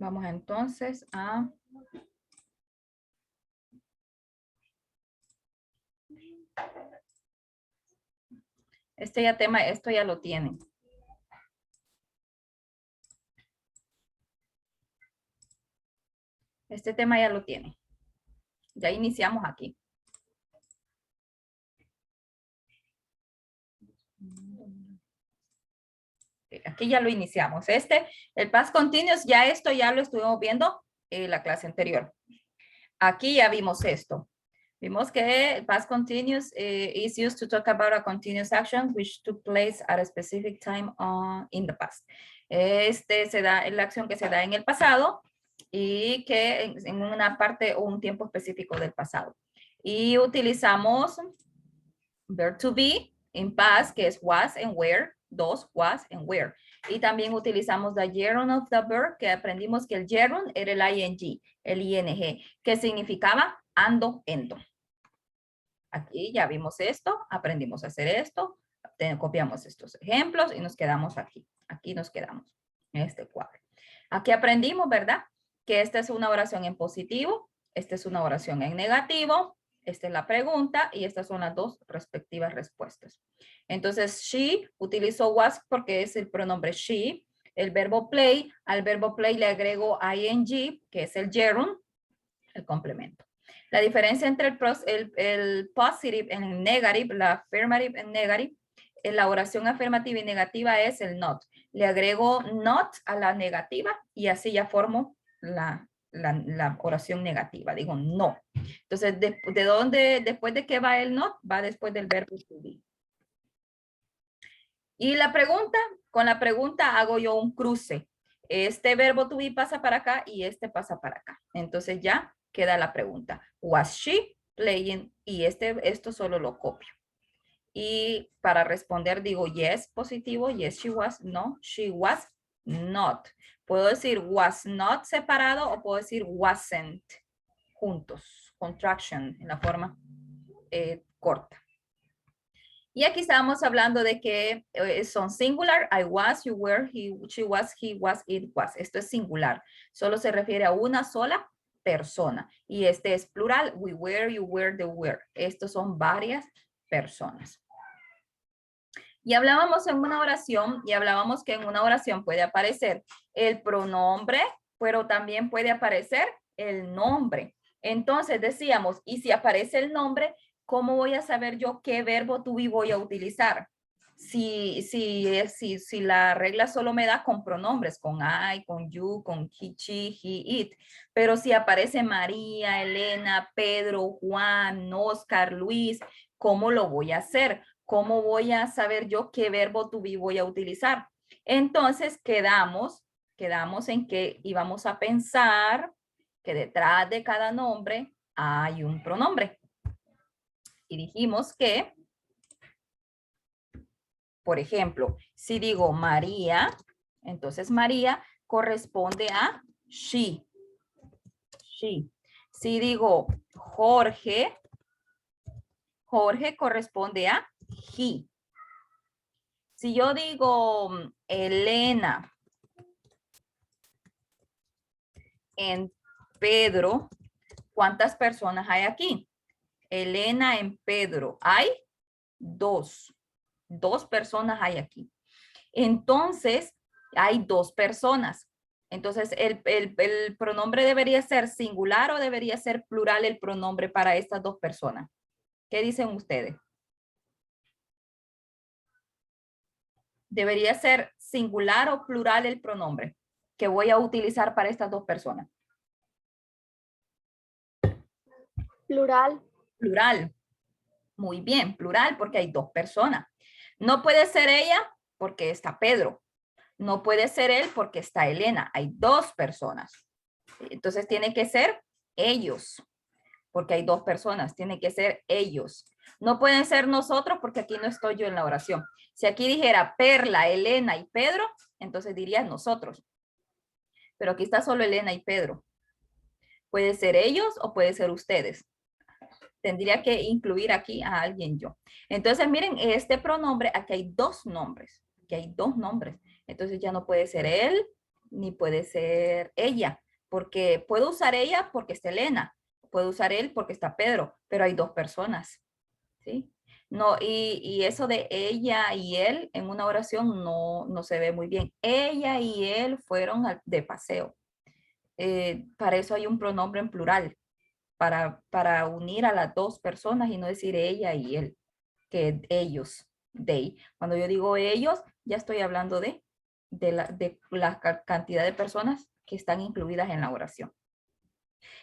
Vamos entonces a... esto ya lo tienen. Este tema ya lo tienen. Ya iniciamos aquí. Aquí ya lo iniciamos. El past continuous, ya esto ya lo estuvimos viendo en la clase anterior. Aquí ya vimos esto. Vimos que past continuous is used to talk about a continuous action which took place at a specific time in the past. Se da la acción que se da en el pasado y que en una parte o un tiempo específico del pasado. Y utilizamos verb to be en past, que es was and were, dos, was and were. Y también utilizamos the gerund of the verb, que aprendimos que el gerund era el ing, el ing, que significaba ando, ento. Aquí ya vimos esto, aprendimos a hacer esto, copiamos estos ejemplos y nos quedamos aquí. Aquí nos quedamos en este cuadro. Aquí aprendimos, ¿verdad? Que esta es una oración en positivo, esta es una oración en negativo, esta es la pregunta y estas son las dos respectivas respuestas. Entonces, she utilizó was porque es el pronombre she. El verbo play, al verbo play le agrego ing, que es el gerund, el complemento. La diferencia entre el positive y el negative, la affirmative y negative, en la oración afirmativa y negativa es el not. Le agrego not a la negativa y así ya formo la oración negativa. Digo no. Entonces, después de qué va el not? Va después del verbo to be. Y la pregunta, con la pregunta hago yo un cruce. Este verbo to be pasa para acá y este pasa para acá. Entonces ya queda la pregunta. Was she playing? Y esto solo lo copio. Y para responder digo yes positivo, yes she was, no, she was not. Puedo decir was not separado o puedo decir wasn't juntos, contraction en la forma corta. Y aquí estábamos hablando de que son singular, I was, you were, she was, he was, it was. Esto es singular, solo se refiere a una sola persona. Y este es plural, we were, you were, they were. Estos son varias personas. Y hablábamos en una oración, y hablábamos que en una oración puede aparecer el pronombre, pero también puede aparecer el nombre. Entonces decíamos, y si aparece el nombre, ¿cómo voy a saber yo qué verbo to be voy a utilizar? Si la regla solo me da con pronombres, con I, con you, con he, she, he, it. Pero si aparece María, Elena, Pedro, Juan, Oscar, Luis, ¿cómo lo voy a hacer? ¿Cómo voy a saber yo qué verbo to be voy a utilizar? Entonces quedamos en que íbamos a pensar que detrás de cada nombre hay un pronombre. Y dijimos que, por ejemplo, si digo María, entonces María corresponde a she. She. Si digo Jorge, Jorge corresponde a he. Si yo digo Elena en Pedro, ¿cuántas personas hay aquí? Elena en Pedro, hay dos. Dos personas hay aquí. Entonces, hay dos personas. Entonces, el pronombre debería ser singular o debería ser plural el pronombre para estas dos personas. ¿Qué dicen ustedes? Debería ser singular o plural el pronombre que voy a utilizar para estas dos personas. Plural. Plural. Muy bien, plural porque hay dos personas. No puede ser ella porque está Pedro. No puede ser él porque está Elena. Hay dos personas. Entonces tiene que ser ellos porque hay dos personas. Tiene que ser ellos. No pueden ser nosotros porque aquí no estoy yo en la oración. Si aquí dijera Perla, Elena y Pedro, entonces diría nosotros. Pero aquí está solo Elena y Pedro. Puede ser ellos o puede ser ustedes. Tendría que incluir aquí a alguien yo. Entonces, miren, este pronombre, aquí hay dos nombres. Aquí hay dos nombres. Entonces ya no puede ser él ni puede ser ella, porque puedo usar ella porque está Elena, puedo usar él porque está Pedro, pero hay dos personas, ¿sí? No, y eso de ella y él en una oración no se ve muy bien. Ella y él fueron de paseo. Para eso hay un pronombre en plural, para unir a las dos personas y no decir ella y él, que ellos, they. Cuando yo digo ellos, ya estoy hablando de la cantidad de personas que están incluidas en la oración.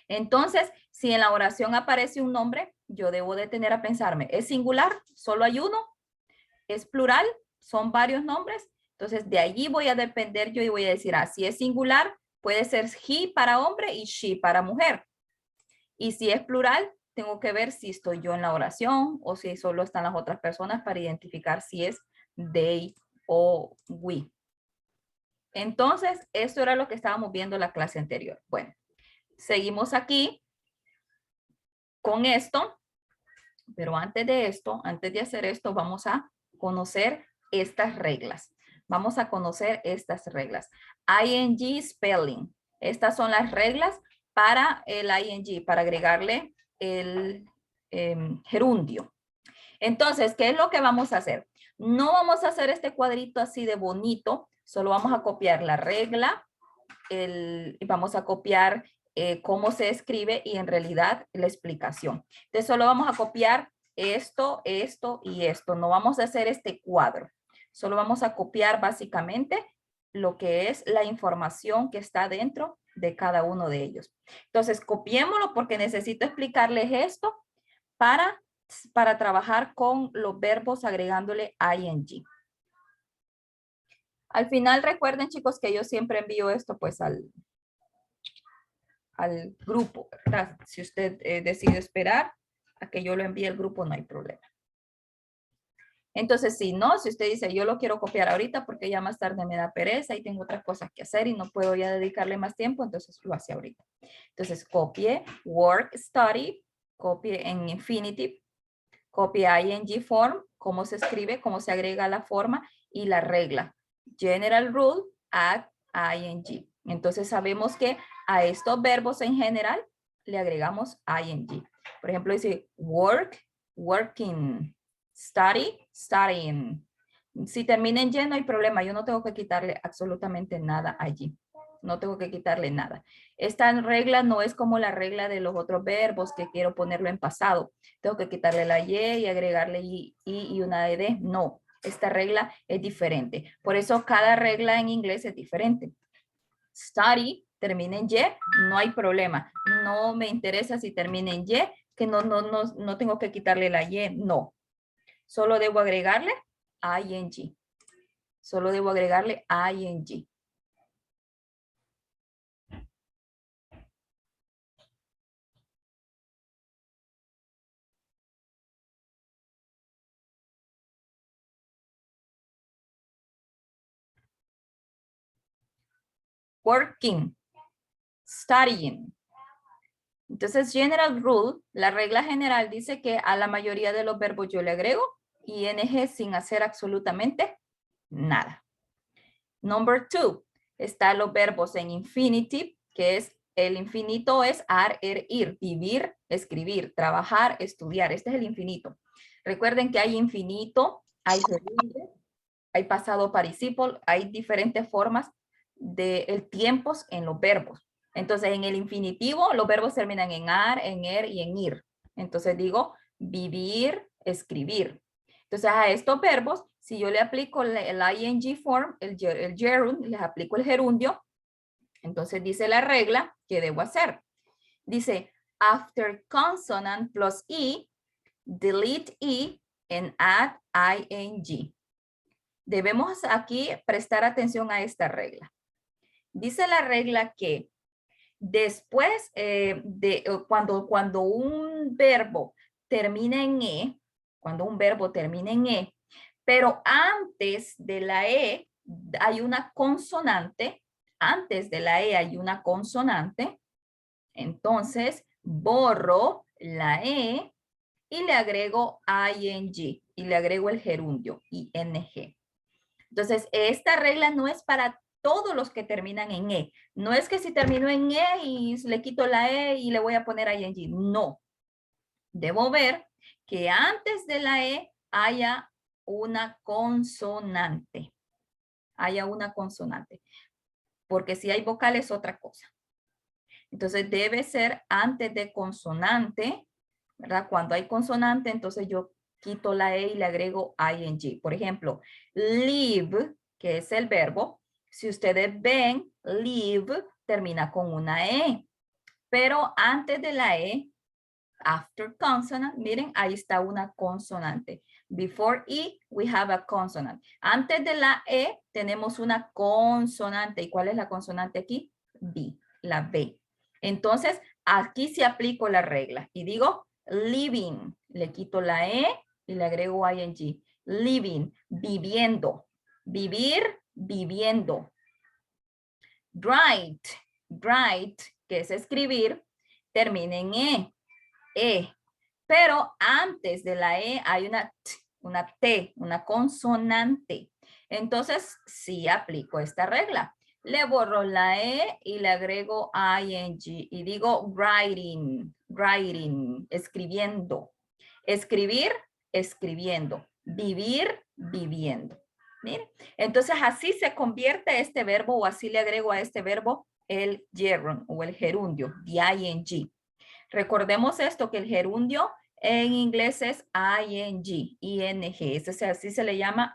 Entonces, si en la oración aparece un nombre, yo debo detener a pensarme, ¿es singular? ¿Solo hay uno? ¿Es plural? ¿Son varios nombres? Entonces, de allí voy a depender yo y voy a decir, si es singular, puede ser he para hombre y she para mujer. Y si es plural, tengo que ver si estoy yo en la oración o si solo están las otras personas para identificar si es they o we. Entonces, esto era lo que estábamos viendo en la clase anterior. Bueno, seguimos aquí con esto, pero antes de esto, antes de hacer esto, vamos a conocer estas reglas. Vamos a conocer estas reglas. ING spelling. Estas son las reglas para el ING, para agregarle el gerundio. Entonces, ¿qué es lo que vamos a hacer? No vamos a hacer este cuadrito así de bonito, solo vamos a copiar la regla, vamos a copiar cómo se escribe y en realidad la explicación. Entonces, solo vamos a copiar esto, esto y esto. No vamos a hacer este cuadro. Solo vamos a copiar básicamente lo que es la información que está dentro de cada uno de ellos. Entonces, copiémoslo porque necesito explicarles esto para trabajar con los verbos agregándole ing. Al final recuerden, chicos, que yo siempre envío esto pues al grupo, ¿verdad? Si usted decide esperar a que yo lo envíe al grupo, no hay problema. Entonces, si usted dice, yo lo quiero copiar ahorita porque ya más tarde me da pereza y tengo otras cosas que hacer y no puedo ya dedicarle más tiempo, entonces lo hace ahorita. Entonces, copie work, study, copie en infinitive, copie ing form, cómo se escribe, cómo se agrega la forma y la regla. General rule, add ing. Entonces sabemos que a estos verbos en general le agregamos ing. Por ejemplo, dice work, working, study, studying. Si termina en y no hay problema, yo no tengo que quitarle absolutamente nada allí. No tengo que quitarle nada. Esta regla no es como la regla de los otros verbos que quiero ponerlo en pasado. Tengo que quitarle la y agregarle i y una ed. No, esta regla es diferente. Por eso cada regla en inglés es diferente. Study termina en y, no hay problema. No me interesa si termina en y, que no tengo que quitarle la y, no. Solo debo agregarle ing. Solo debo agregarle ing. Working, studying. Entonces, general rule, la regla general dice que a la mayoría de los verbos yo le agrego ing sin hacer absolutamente nada. Number 2, están los verbos en infinitive, que es el infinito es ir, vivir, escribir, trabajar, estudiar. Este es el infinito. Recuerden que hay infinito, hay gerundio, hay pasado participle, hay diferentes formas de tiempos en los verbos. Entonces, en el infinitivo, los verbos terminan en ar, en y en ir. Entonces digo, vivir, escribir. Entonces, a estos verbos, si yo le aplico el ing form, el gerund, les aplico el gerundio, entonces dice la regla que debo hacer. Dice, after consonant plus e, delete e and add ing. Debemos aquí prestar atención a esta regla. Dice la regla que después cuando un verbo termina en pero antes de la e hay una consonante, entonces borro la e y le agrego ing y le agrego el gerundio, ing. Entonces, esta regla no es para todos los que terminan en E. No es que si terminó en E y le quito la E y le voy a poner ing. No. Debo ver que antes de la E haya una consonante. Haya una consonante. Porque si hay vocal es otra cosa. Entonces debe ser antes de consonante, ¿verdad? Cuando hay consonante, entonces yo quito la E y le agrego ing. Por ejemplo, live, que es el verbo. Si ustedes ven, live termina con una E. Pero antes de la E, after consonant, miren, ahí está una consonante. Before E, we have a consonant. Antes de la E, tenemos una consonante. ¿Y cuál es la consonante aquí? B, la B. Entonces, aquí sí aplico la regla. Y digo, living. Le quito la E y le agrego ing. Living, viviendo. Vivir, viviendo. Write, write, que es escribir, termina en E. Pero antes de la E hay una T, una consonante. Entonces, sí aplico esta regla. Le borro la E y le agrego ing y digo writing, writing, escribiendo. Escribir, escribiendo. Vivir, viviendo. Miren, entonces así se convierte este verbo o así le agrego a este verbo el gerund o el gerundio, the ing. Recordemos esto, que el gerundio en inglés es ing, ing. Así se le llama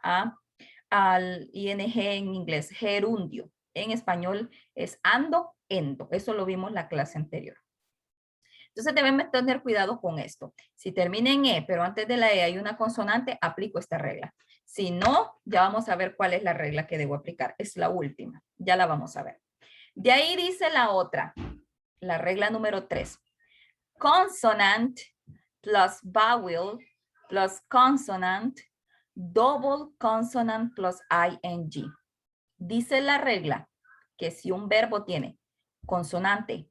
al ing en inglés, gerundio. En español es ando, endo. Eso lo vimos en la clase anterior. Entonces debemos tener cuidado con esto. Si termina en E, pero antes de la E hay una consonante, aplico esta regla. Si no, ya vamos a ver cuál es la regla que debo aplicar. Es la última. Ya la vamos a ver. De ahí dice la otra, la regla número 3. Consonant plus vowel plus consonant, double consonant plus ing. Dice la regla que si un verbo tiene consonante,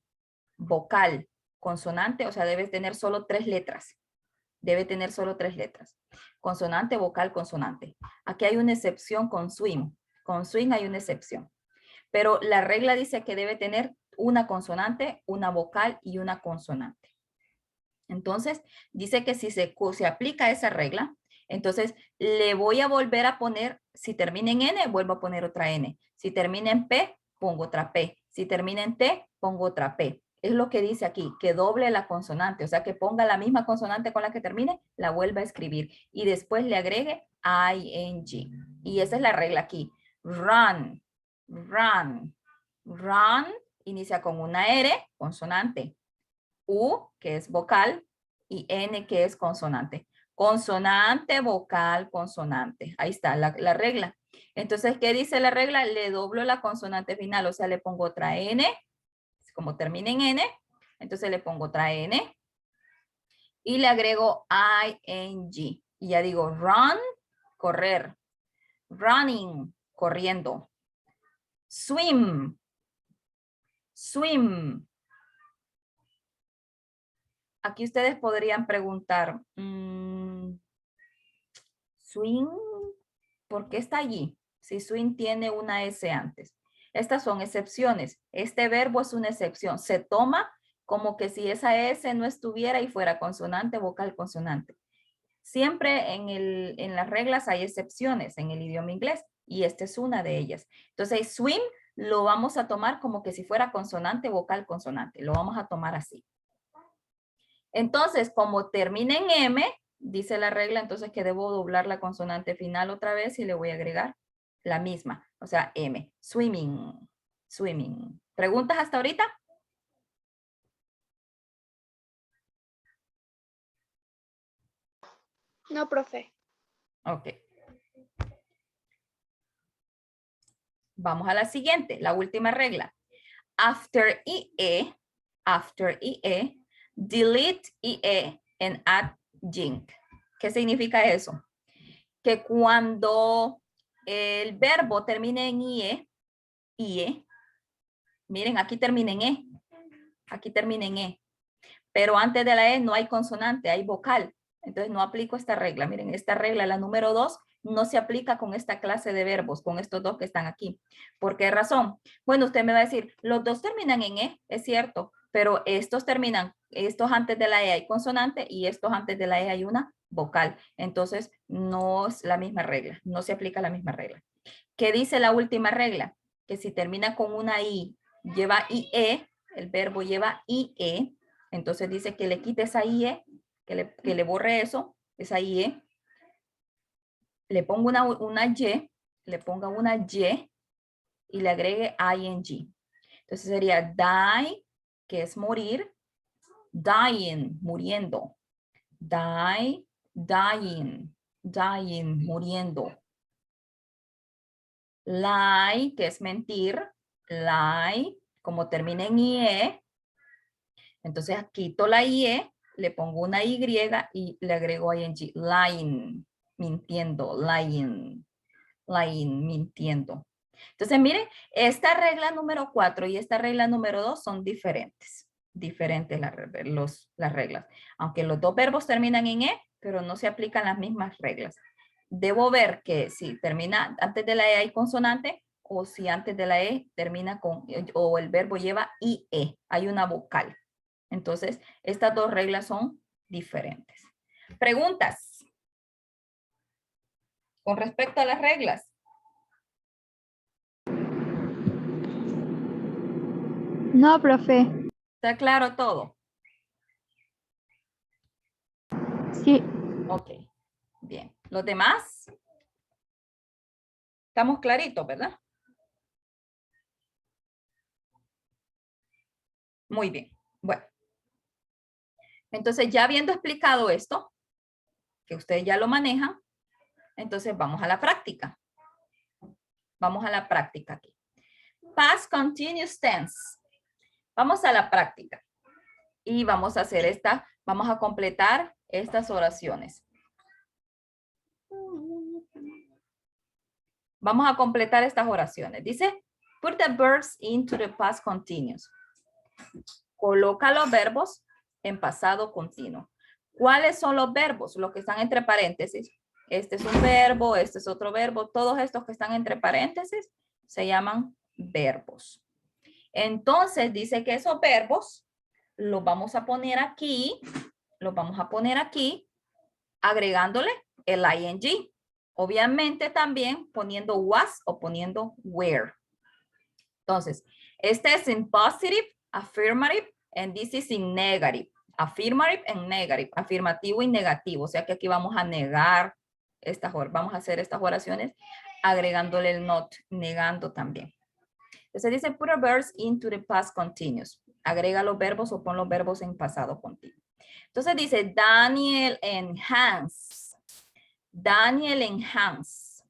vocal, consonante, o sea, debe tener solo 3 letras. Debe tener solo 3 letras. Consonante, vocal, consonante. Aquí hay una excepción con swing. Con swing hay una excepción. Pero la regla dice que debe tener una consonante, una vocal y una consonante. Entonces, dice que si se aplica esa regla, entonces le voy a volver a poner, si termina en N, vuelvo a poner otra N. Si termina en P, pongo otra P. Si termina en T, pongo otra P. Es lo que dice aquí, que doble la consonante, o sea, que ponga la misma consonante con la que termine, la vuelva a escribir y después le agregue ing. Y esa es la regla aquí. Run, run, run, inicia con una R, consonante. U, que es vocal, y N, que es consonante. Consonante, vocal, consonante. Ahí está la regla. Entonces, ¿qué dice la regla? Le doblo la consonante final, o sea, le pongo otra N, como termina en N, entonces le pongo otra N y le agrego ing. Y ya digo run, correr. Running, corriendo. Swim, swim. Aquí ustedes podrían preguntar, swing, ¿por qué está allí? Si swing tiene una S antes. Estas son excepciones. Este verbo es una excepción. Se toma como que si esa S no estuviera y fuera consonante, vocal, consonante. Siempre en las reglas hay excepciones en el idioma inglés y esta es una de ellas. Entonces, swim lo vamos a tomar como que si fuera consonante, vocal, consonante. Lo vamos a tomar así. Entonces, como termina en M, dice la regla, entonces que debo doblar la consonante final otra vez y le voy a agregar la misma, o sea, M. Swimming, swimming. ¿Preguntas hasta ahorita? No, profe. Ok. Vamos a la siguiente, la última regla. After IE, delete IE and add ing. ¿Qué significa eso? Que cuando el verbo termine en IE, miren, aquí termina en E. Aquí termina en E. Pero antes de la E no hay consonante, hay vocal. Entonces no aplico esta regla. Miren, esta regla, la número 2, no se aplica con esta clase de verbos, con estos dos que están aquí. ¿Por qué razón? Bueno, usted me va a decir, los dos terminan en E, es cierto, pero estos terminan, estos antes de la E hay consonante y estos antes de la E hay una vocal. Entonces, no es la misma regla, no se aplica la misma regla. ¿Qué dice la última regla? Que si termina con una I, lleva IE, el verbo lleva IE, entonces dice que le quite esa IE, que le borre eso, esa IE, le ponga una Y, le ponga una Y y le agregue ing. Entonces sería die, que es morir, dying, muriendo, die, dying, dying, muriendo. Lie, que es mentir, lie, como termina en IE, entonces quito la IE, le pongo una Y y le agrego ing, lying, mintiendo, lying, lying, mintiendo. Entonces, miren, esta regla número 4 y esta regla número 2 son diferentes. Diferentes las reglas. Aunque los dos verbos terminan en E, pero no se aplican las mismas reglas. Debo ver que si termina antes de la E hay consonante o si antes de la E termina con, o el verbo lleva IE, hay una vocal. Entonces, estas dos reglas son diferentes. Preguntas con respecto a las reglas. No, profe. ¿Está claro todo? Sí. Ok, bien. ¿Los demás? Estamos claritos, ¿verdad? Muy bien. Bueno. Entonces, ya habiendo explicado esto, que ustedes ya lo manejan, entonces vamos a la práctica. Vamos a la práctica aquí. Past Continuous Tense. Vamos a la práctica. Y vamos a hacer vamos a completar estas oraciones. Vamos a completar estas oraciones. Dice, put the verbs into the past continuous. Coloca los verbos en pasado continuo. ¿Cuáles son los verbos? Los que están entre paréntesis. Este es un verbo, este es otro verbo. Todos estos que están entre paréntesis se llaman verbos. Entonces dice que esos verbos los vamos a poner aquí, agregándole el ing. Obviamente también poniendo was o poniendo were. Entonces, este es in positive, affirmative, and this is in negative. Affirmative and negative, afirmativo y negativo. O sea que aquí vamos a negar vamos a hacer estas oraciones agregándole el not, negando también. Entonces dice, put a verbs into the past continuous. Agrega los verbos o pon los verbos en pasado continuo. Entonces dice, Daniel and Hans. Daniel and Hans.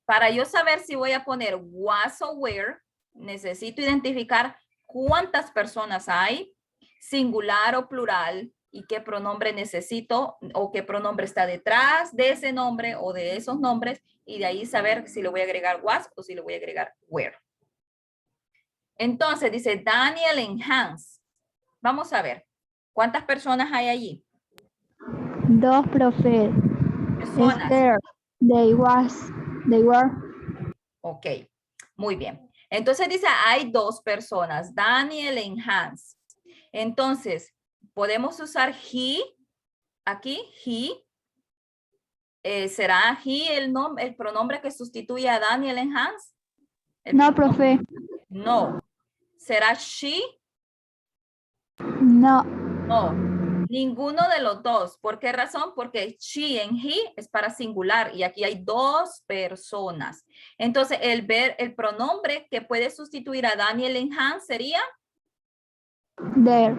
Para yo saber si voy a poner was o were, necesito identificar cuántas personas hay, singular o plural, y qué pronombre necesito o qué pronombre está detrás de ese nombre o de esos nombres, y de ahí saber si le voy a agregar was o si le voy a agregar were. Entonces dice Daniel and Hans. Vamos a ver, ¿cuántas personas hay allí? 2, profe. Personas. They were. Ok, muy bien. Entonces dice, hay 2 personas, Daniel y Hans. Entonces, podemos usar he, aquí, he. ¿Será he el pronombre que sustituye a Daniel y Hans? No, profe. No. ¿Será she? No. No. Ninguno de los dos. ¿Por qué razón? Porque she and he es para singular y aquí hay 2 personas. Entonces, el pronombre que puede sustituir a Daniel y Hans sería There.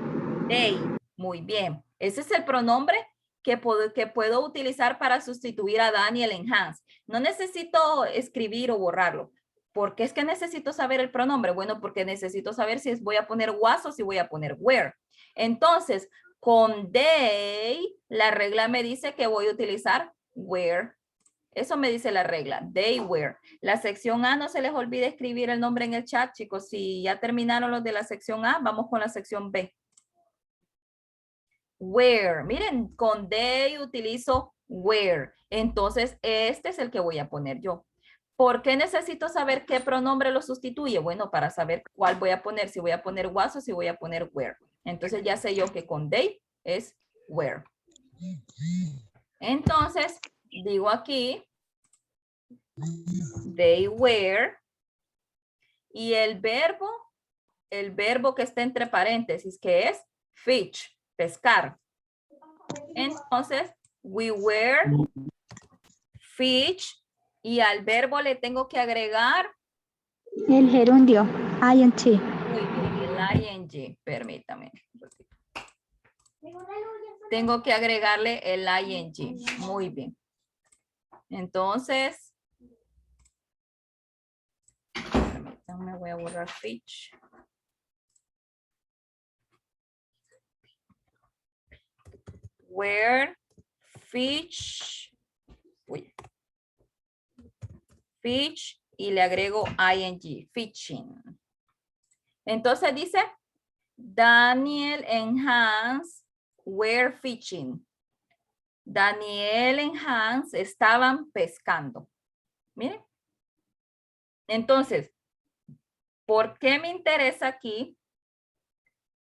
they. Muy bien. Ese es el pronombre que puedo utilizar para sustituir a Daniel y Hans. No necesito escribir o borrarlo. ¿Por qué es que necesito saber el pronombre? Bueno, porque necesito saber si voy a poner was o si voy a poner were. Entonces, con they, la regla me dice que voy a utilizar were. Eso me dice la regla, they were. La sección A, no se les olvide escribir el nombre en el chat, chicos. Si ya terminaron los de la sección A, vamos con la sección B. Where. Miren, con they utilizo where. Entonces, este es el que voy a poner yo. ¿Por qué necesito saber qué pronombre lo sustituye? Bueno, para saber cuál voy a poner, si voy a poner was o si voy a poner where. Entonces ya sé yo que con they es where. Entonces, digo aquí, they were, y el verbo que está entre paréntesis, que es fish, pescar. Entonces, we were fish, y al verbo le tengo que agregar El gerundio. INT. muy bien, el ing, permítame. Tengo que agregarle el ing. Muy bien. Entonces, permítame, voy a borrar fish. Where fish. Uy. Fish y le agrego ing, fishing. Entonces dice, Daniel and Hans were fishing. Daniel y Hans estaban pescando. Miren. Entonces, ¿por qué me interesa aquí?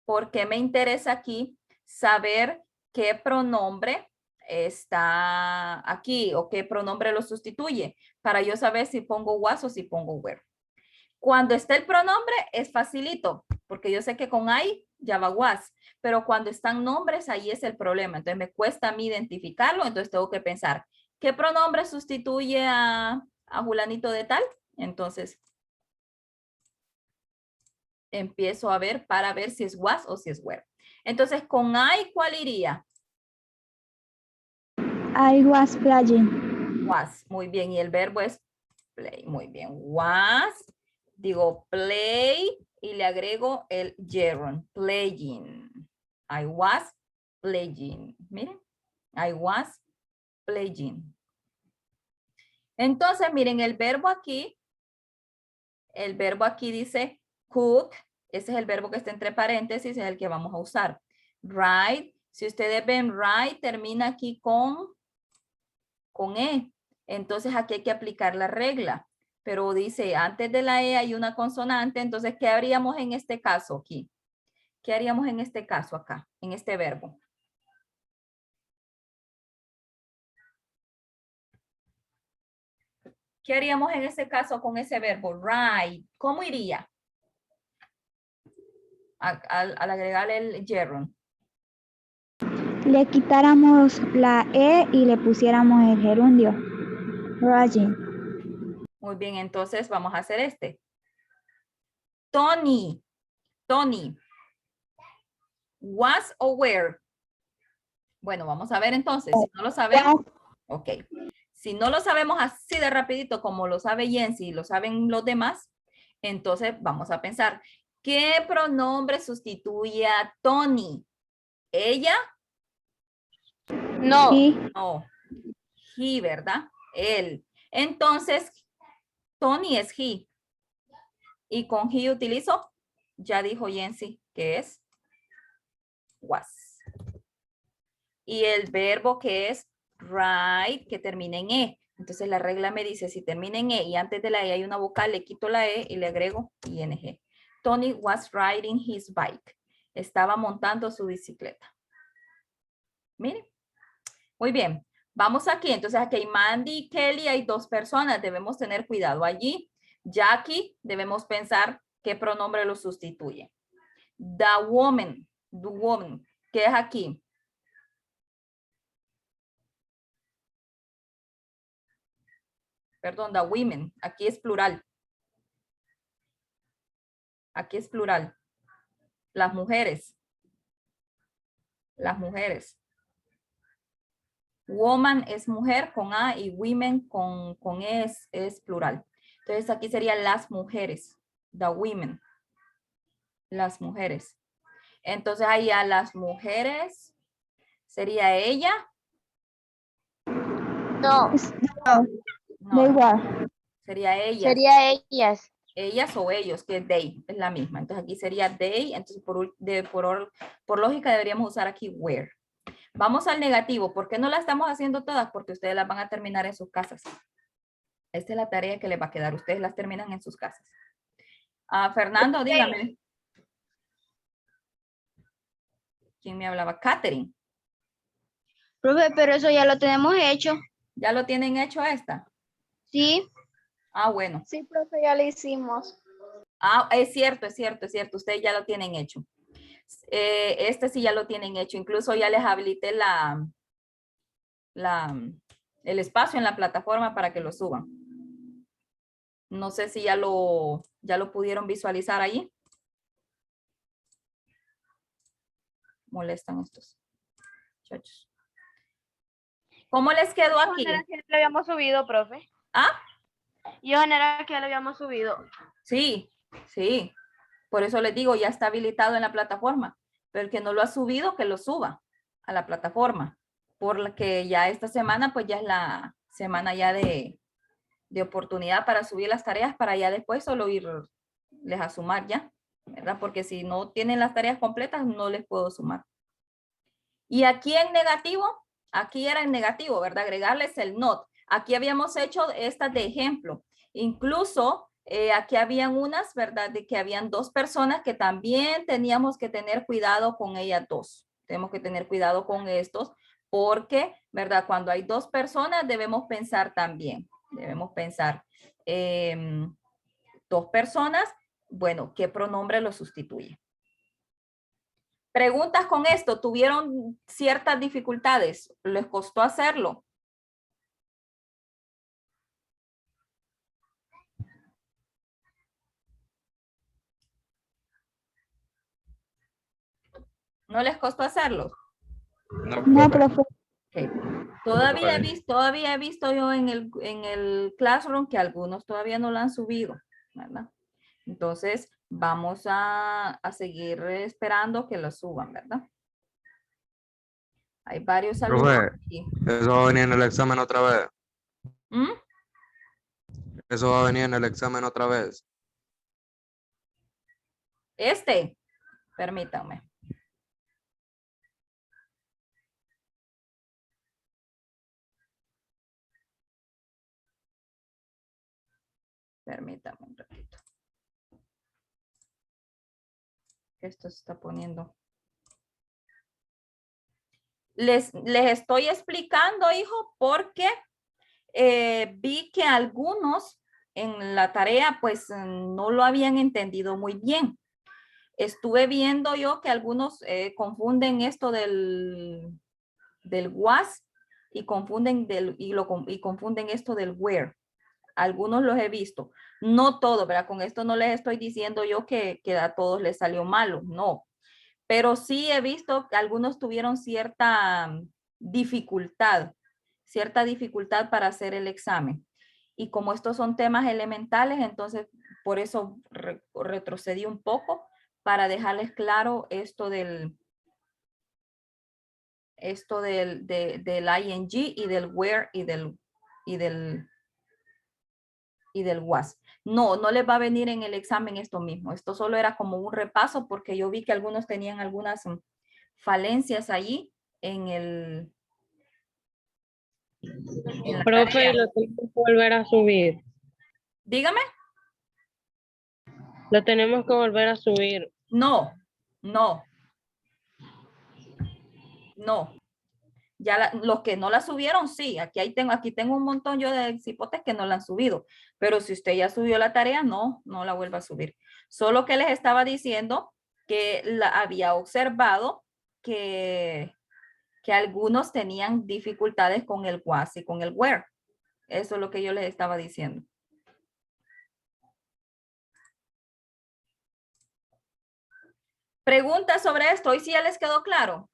¿Por qué me interesa aquí saber qué pronombre está aquí o qué pronombre lo sustituye? Para yo saber si pongo was o si pongo were. Cuando está el pronombre es facilito, porque yo sé que con I ya va was, pero cuando están nombres ahí es el problema. Entonces me cuesta a mí identificarlo, entonces tengo que pensar, ¿qué pronombre sustituye a Julanito de tal? Entonces empiezo a ver para ver si es was o si es were. Entonces con I, ¿cuál iría? I was playing. Was, muy bien, y el verbo es play, muy bien. Was, digo play y le agrego el gerund, playing. I was playing. Miren, I was playing. Entonces, miren, el verbo aquí dice cook. Ese es el verbo que está entre paréntesis, es el que vamos a usar. Right, si ustedes ven right, termina aquí con E. Entonces aquí hay que aplicar la regla. Pero dice, antes de la E hay una consonante, entonces, ¿qué haríamos en este caso aquí? ¿Qué haríamos en este caso acá, en este verbo? ¿Qué haríamos en ese caso con ese verbo? Right. ¿Cómo iría? Al agregarle el gerund. Le quitáramos la E y le pusiéramos el gerundio. Raging. Muy bien, entonces vamos a hacer este. Tony. Tony. Was o were? Bueno, vamos a ver entonces. Si no lo sabemos. Ok. Si no lo sabemos así de rapidito como lo sabe Jensi y lo saben los demás, entonces vamos a pensar, ¿qué pronombre sustituye a Tony? ¿Ella? No. Sí. No. He, ¿verdad? Él. Entonces, Tony es he. Y con he utilizo, ya dijo Jensi, que es was. Y el verbo que es write, que termina en E. Entonces la regla me dice, si termina en E y antes de la E hay una vocal, le quito la E y le agrego ing. Tony was riding his bike. Estaba montando su bicicleta. Miren. Muy bien. Vamos aquí. Entonces aquí hay Mandy y Kelly, hay dos personas. Debemos tener cuidado allí. Jackie, debemos pensar qué pronombre lo sustituye. The woman, ¿qué es aquí? Perdón, the women. Aquí es plural. Aquí es plural. Las mujeres. Las mujeres. Woman es mujer con A y women con E es plural. Entonces aquí serían las mujeres. The women. Las mujeres. Entonces ahí a las mujeres sería ella. No. No, They were. sería ellas. Sería ellas. Ellas o ellos, que es they, es la misma. Entonces aquí sería they, entonces por lógica deberíamos usar aquí were. Vamos al negativo. ¿Por qué no la estamos haciendo todas? Porque ustedes las van a terminar en sus casas. Esta es la tarea que les va a quedar. Ustedes las terminan en sus casas. Fernando, dígame. ¿Quién me hablaba? Catherine. Profe, pero eso ya lo tenemos hecho. ¿Ya lo tienen hecho esta? Sí. Bueno. Sí, profe, ya lo hicimos. Es cierto. Ustedes ya lo tienen hecho. Este sí ya lo tienen hecho. Incluso ya les habilité el espacio en la plataforma para que lo suban. No sé si ya lo pudieron visualizar ahí. Molestan estos muchachos. ¿Cómo les quedó aquí? Que lo habíamos subido, profe. Yo era que lo habíamos subido. Sí. Por eso les digo, ya está habilitado en la plataforma. Pero el que no lo ha subido, que lo suba a la plataforma. Porque ya esta semana, pues ya es la semana ya de oportunidad para subir las tareas, para ya después solo irles a sumar ya, ¿verdad? Porque si no tienen las tareas completas, no les puedo sumar. Y aquí en negativo, aquí era en negativo, ¿verdad? Agregarles el not. Aquí habíamos hecho estas de ejemplo. Incluso aquí habían unas, ¿verdad? De que habían dos personas que también teníamos que tener cuidado con ellas dos. Tenemos que tener cuidado con estos porque, ¿verdad? Cuando hay dos personas debemos pensar también. Debemos pensar dos personas, bueno, ¿qué pronombre lo sustituye? Preguntas con esto, ¿tuvieron ciertas dificultades? ¿Les costó hacerlo? ¿No les costó hacerlo? No, profe. Okay. Todavía he visto yo en el Classroom que algunos todavía no lo han subido, ¿verdad? Entonces, vamos a seguir esperando que lo suban, ¿verdad? Hay varios alumnos aquí. Eso va a venir en el examen otra vez. ¿Mm? Eso va a venir en el examen otra vez. Permítanme. Permítanme un ratito. Esto se está poniendo. Les estoy explicando, hijo, porque vi que algunos en la tarea pues no lo habían entendido muy bien. Estuve viendo yo que algunos confunden esto del was y confunden confunden esto del where. Algunos los he visto. No todos, ¿verdad? Con esto no les estoy diciendo yo que a todos les salió malo, no. Pero sí he visto que algunos tuvieron cierta dificultad para hacer el examen. Y como estos son temas elementales, entonces por eso retrocedí un poco para dejarles claro esto del ing y del where y del was. No les va a venir en el examen esto mismo. Esto solo era como un repaso porque yo vi que algunos tenían algunas falencias allí en la Profe, tarea. lo tenemos que volver a subir. Dígame. Lo tenemos que volver a subir. No. Ya los que no la subieron, sí. Aquí tengo un montón yo de cipotes que no la han subido. Pero si usted ya subió la tarea, no la vuelva a subir. Solo que les estaba diciendo que había observado que algunos tenían dificultades con el was y con el where. Eso es lo que yo les estaba diciendo. Preguntas sobre esto. Hoy sí ya les quedó claro.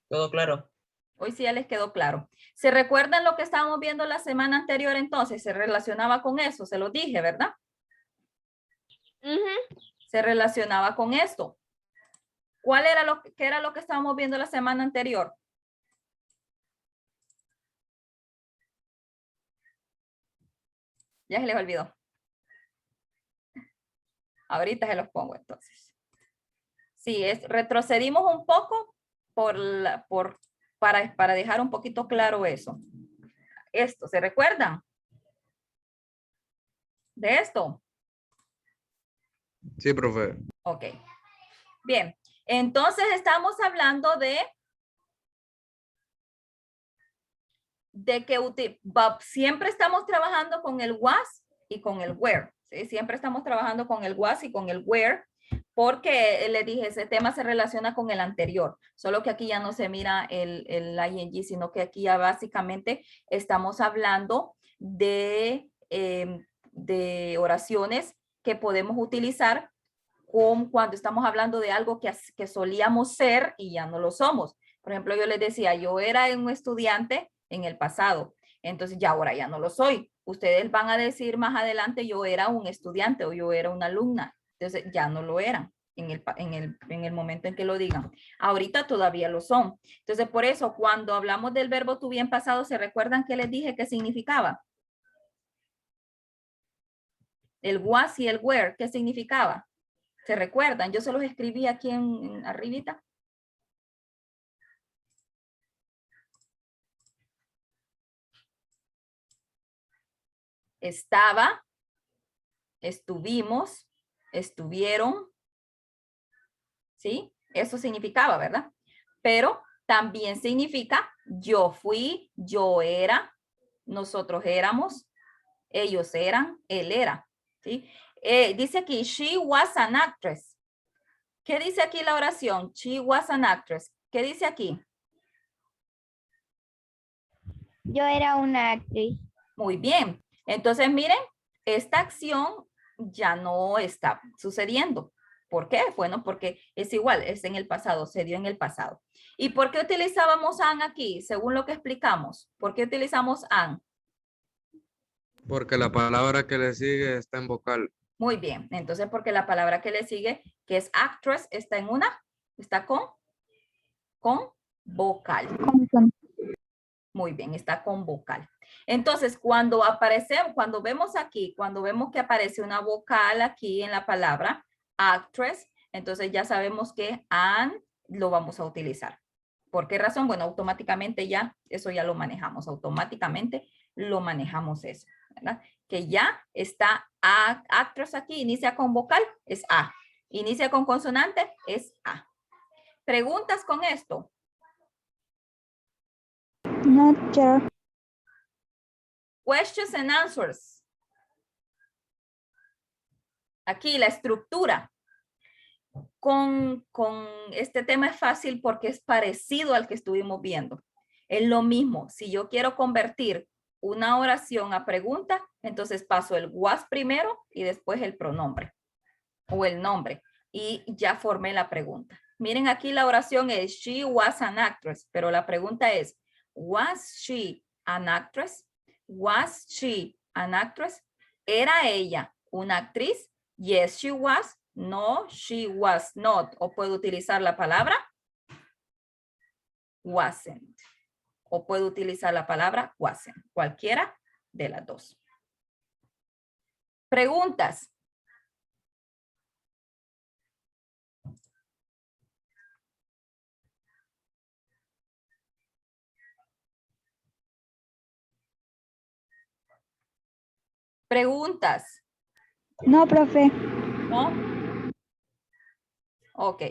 Todo claro. Hoy sí ya les quedó claro. ¿Se recuerdan lo que estábamos viendo la semana anterior entonces? Se relacionaba con eso, se lo dije, ¿verdad? Se relacionaba con esto. ¿Qué era lo que estábamos viendo la semana anterior? Ya se les olvidó. Ahorita se los pongo entonces. Sí, retrocedimos un poco para dejar un poquito claro eso. Esto, ¿se recuerdan? De esto. Sí, profe. Ok. Bien. Entonces estamos hablando de que siempre estamos trabajando con el was y con el where. ¿Sí? Siempre estamos trabajando con el was y con el where, porque le dije, ese tema se relaciona con el anterior, solo que aquí ya no se mira el ing, sino que aquí ya básicamente estamos hablando de oraciones que podemos utilizar cuando estamos hablando de algo que solíamos ser y ya no lo somos. Por ejemplo, yo les decía, yo era un estudiante en el pasado, entonces ya ahora ya no lo soy. Ustedes van a decir más adelante, yo era un estudiante o yo era una alumna, entonces ya no lo eran en el momento en que lo digan. Ahorita todavía lo son. Entonces, por eso, cuando hablamos del verbo to be en pasado, ¿se recuerdan que les dije qué significaba? El was y el were, ¿qué significaba? ¿Se recuerdan? Yo se los escribí aquí en arribita. Estaba, estuvimos, estuvieron, ¿sí? Eso significaba, ¿verdad? Pero también significa yo fui, yo era, nosotros éramos, ellos eran, él era, ¿sí? Dice aquí, she was an actress. ¿Qué dice aquí la oración? She was an actress. ¿Qué dice aquí? Yo era una actriz. Muy bien. Entonces, miren, esta acción ya no está sucediendo. ¿Por qué? Bueno, porque es igual, es en el pasado, se dio en el pasado. ¿Y por qué utilizábamos an aquí? Según lo que explicamos. ¿Por qué utilizamos an? Porque la palabra que le sigue está en vocal. Muy bien. Entonces, porque la palabra que le sigue, que es actress, está en está con vocal. Muy bien, está con vocal. Entonces, cuando vemos aquí, cuando vemos que aparece una vocal aquí en la palabra actress, entonces ya sabemos que an lo vamos a utilizar. ¿Por qué razón? Bueno, automáticamente ya, eso ya lo manejamos, automáticamente lo manejamos eso, ¿verdad? Que ya está actress aquí, inicia con vocal, es A. Inicia con consonante, es A. ¿Preguntas con esto? No, teacher. Questions and answers. Aquí la estructura. Con este tema es fácil porque es parecido al que estuvimos viendo. Es lo mismo. Si yo quiero convertir una oración a pregunta, entonces paso el was primero y después el pronombre o el nombre y ya formé la pregunta. Miren aquí la oración es she was an actress, pero la pregunta es was she an actress? Was she an actress? ¿Era ella una actriz? Yes, she was. No, she was not. O puedo utilizar la palabra wasn't. O puedo utilizar la palabra wasn't. Cualquiera de las dos. Preguntas. Preguntas. No, profe. ¿No? Ok.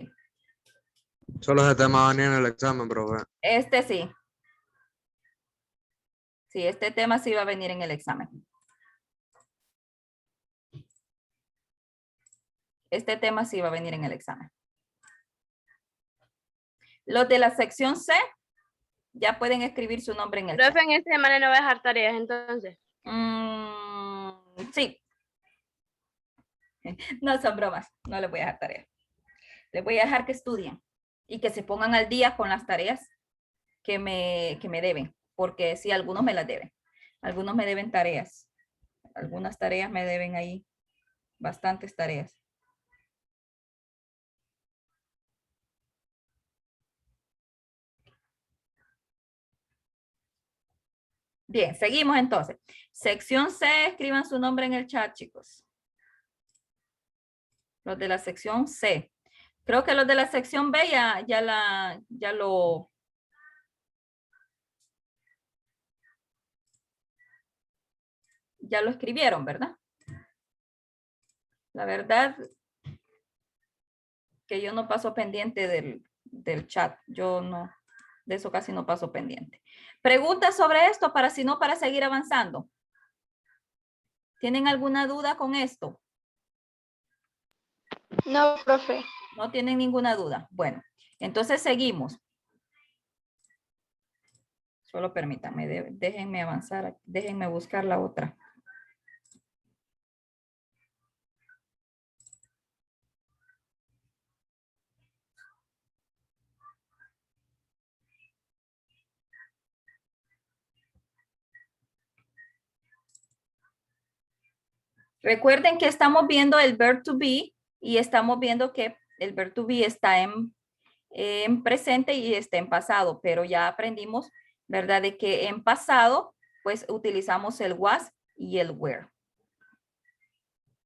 Solo ese tema va a venir en el examen, profe. Este sí. Sí, este tema sí va a venir en el examen. Este tema sí va a venir en el examen. Los de la sección C ya pueden escribir su nombre en el chat. Profe, en esta semana no voy a dejar tareas, entonces. Sí. No son bromas. No les voy a dejar tareas. Les voy a dejar que estudien y que se pongan al día con las tareas que me deben. Porque sí, algunos me las deben. Algunos me deben tareas. Algunas tareas me deben ahí. Bastantes tareas. Bien, seguimos entonces. Sección C, escriban su nombre en el chat, chicos. Los de la sección C. Creo que los de la sección B ya lo escribieron, ¿verdad? La verdad que yo no paso pendiente del chat. Yo no, de eso casi no paso pendiente. ¿Preguntas sobre esto para si no, para seguir avanzando? ¿Tienen alguna duda con esto? No, profe. No tienen ninguna duda. Bueno, entonces seguimos. Solo permítanme, déjenme avanzar, déjenme buscar la otra. Recuerden que estamos viendo el verb to be y estamos viendo que el verb to be está en presente y está en pasado, pero ya aprendimos, ¿verdad? De que en pasado, pues utilizamos el was y el were.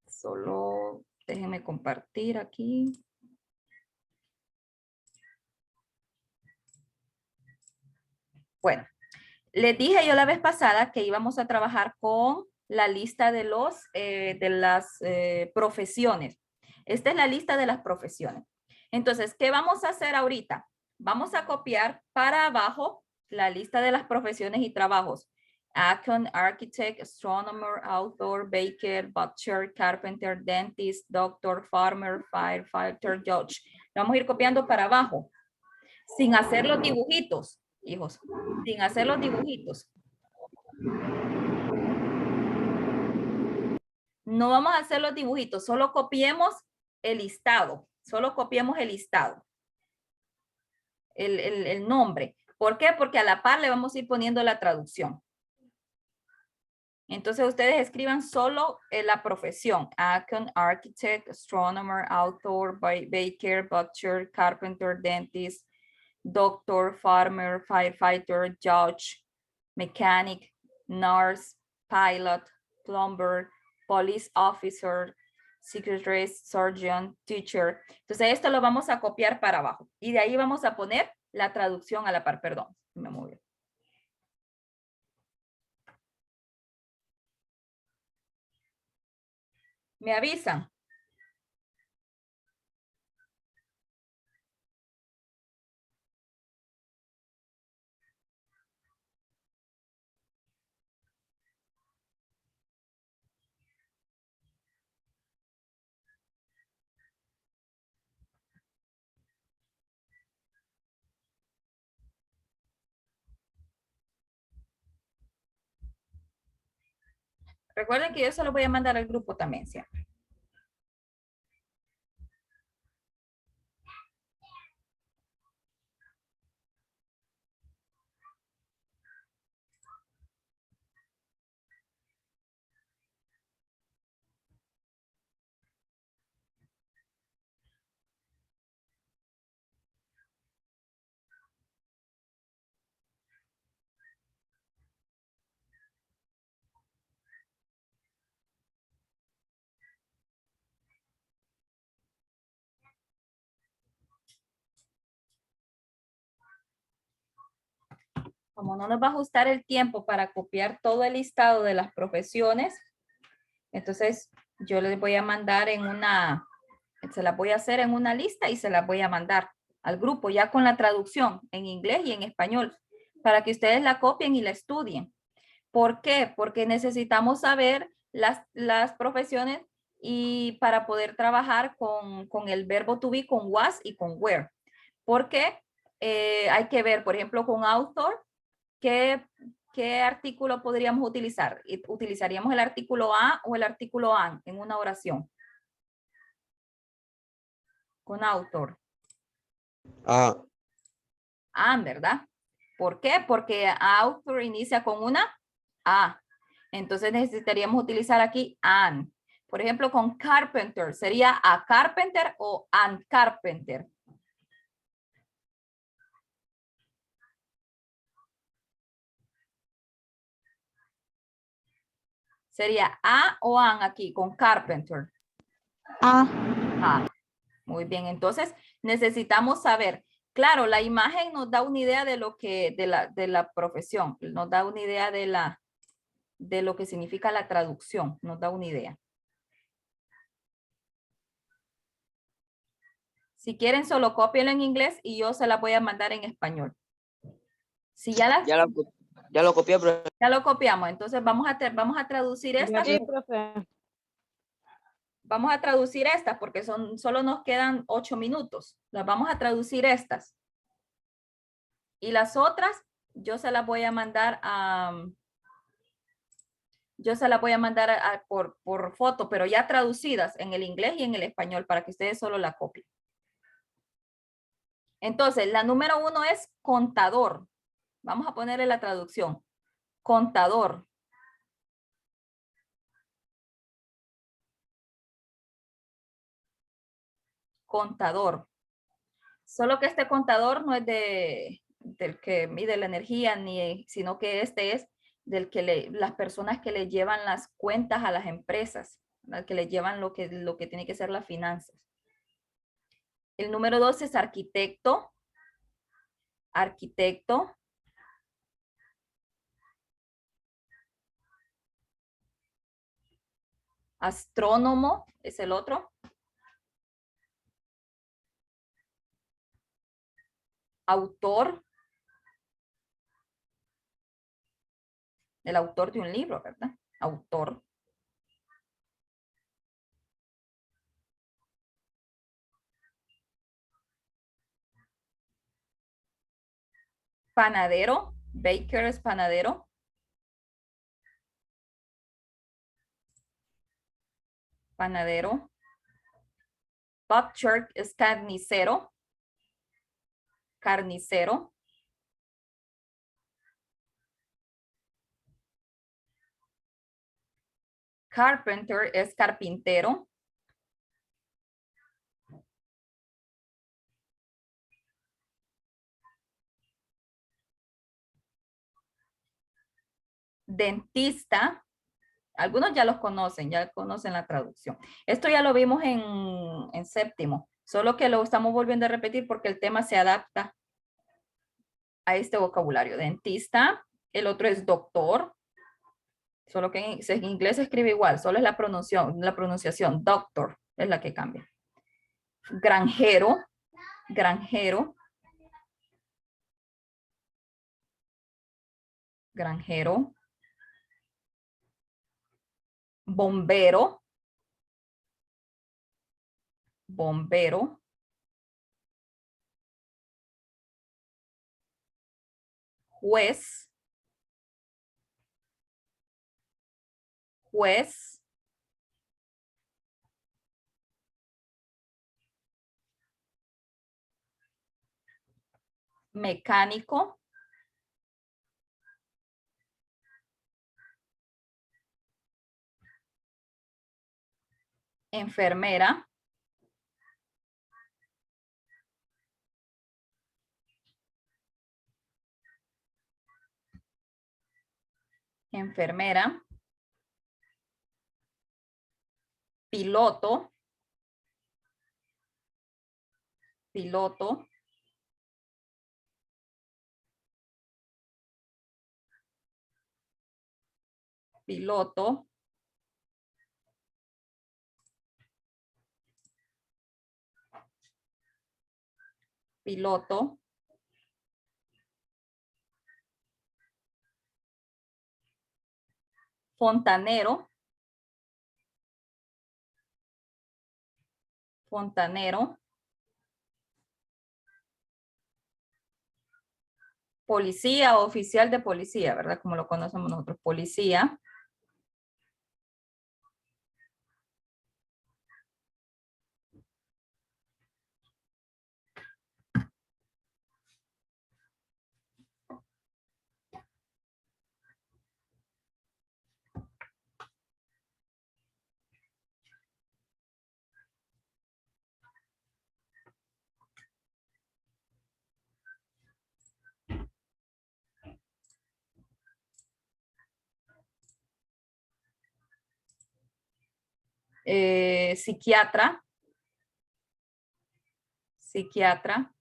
Solo déjenme compartir aquí. Bueno, les dije yo la vez pasada que íbamos a trabajar con la lista de las profesiones. Esta es la lista de las profesiones. Entonces, ¿qué vamos a hacer ahorita? Vamos a copiar para abajo la lista de las profesiones y trabajos. Accountant, architect, astronomer, author, baker, butcher, carpenter, dentist, doctor, farmer, firefighter, judge. Vamos a ir copiando para abajo, sin hacer los dibujitos, hijos, sin hacer los dibujitos. No vamos a hacer los dibujitos, solo copiemos el listado, solo copiemos el listado, el nombre. ¿Por qué? Porque a la par le vamos a ir poniendo la traducción. Entonces ustedes escriban solo la profesión. Accountant, architect, astronomer, author, baker, butcher, carpenter, dentist, doctor, farmer, firefighter, judge, mechanic, nurse, pilot, plumber, police officer, secretary, surgeon, teacher. Entonces esto lo vamos a copiar para abajo. Y de ahí vamos a poner la traducción a la par. Perdón, me moví. ¿Me avisan? Recuerden que yo se lo voy a mandar al grupo también siempre. Como no nos va a ajustar el tiempo para copiar todo el listado de las profesiones, entonces yo les voy a mandar se las voy a hacer en una lista y se las voy a mandar al grupo ya con la traducción en inglés y en español para que ustedes la copien y la estudien. ¿Por qué? Porque necesitamos saber las profesiones y para poder trabajar con el verbo to be, con was y con were. Porque hay que ver, por ejemplo, con author, ¿qué artículo podríamos utilizar? ¿Utilizaríamos el artículo a o el artículo an en una oración? Con author. An, ¿verdad? ¿Por qué? Porque author inicia con una a. Entonces necesitaríamos utilizar aquí an. Por ejemplo, con carpenter, ¿sería a carpenter o an carpenter? Sería a o an aquí con carpenter. A. A. Muy bien, entonces necesitamos saber. Claro, la imagen nos da una idea de lo que, de la profesión, nos da una idea de lo que significa la traducción, nos da una idea. Si quieren, solo cópienlo en inglés y yo se la voy a mandar en español. Si ya las... Ya lo copié, pero... Ya lo copiamos, entonces vamos a traducir estas. Sí, profe. Vamos a traducir estas porque solo nos quedan 8 minutos. Las vamos a traducir estas. Y las otras, yo se las voy a mandar por foto, pero ya traducidas en el inglés y en el español para que ustedes solo la copien. Entonces, la número 1 es contador. Vamos a ponerle la traducción. Contador. Contador. Solo que este contador no es del que mide la energía, sino que este es del que las personas que le llevan las cuentas a las empresas, las que le llevan lo que tiene que ser las finanzas. El número 2 es arquitecto. Arquitecto. Astrónomo es el otro. Autor. El autor de un libro, ¿verdad? Autor. Panadero. Baker es panadero. Panadero. Butcher es carnicero. Carnicero. Carpenter es carpintero. Dentista. Algunos ya los conocen, ya conocen la traducción. Esto ya lo vimos en séptimo, solo que lo estamos volviendo a repetir porque el tema se adapta a este vocabulario. Dentista, el otro es doctor, solo que en inglés se escribe igual, solo es la pronunciación, doctor es la que cambia. Granjero, granjero. Granjero. Bombero. Bombero. Juez. Juez. Mecánico. Enfermera. Enfermera. Piloto. Piloto. Piloto. Piloto. Fontanero. Fontanero. Policía o oficial de policía, ¿verdad? Como lo conocemos nosotros, policía. Psiquiatra. psiquiatra,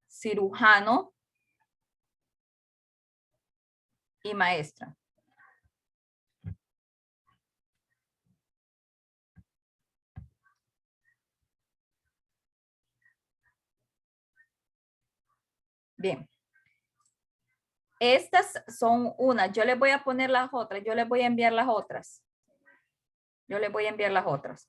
cirujano y maestra. Bien. Estas son unas. Yo les voy a poner las otras. Yo les voy a enviar las otras. Yo les voy a enviar las otras.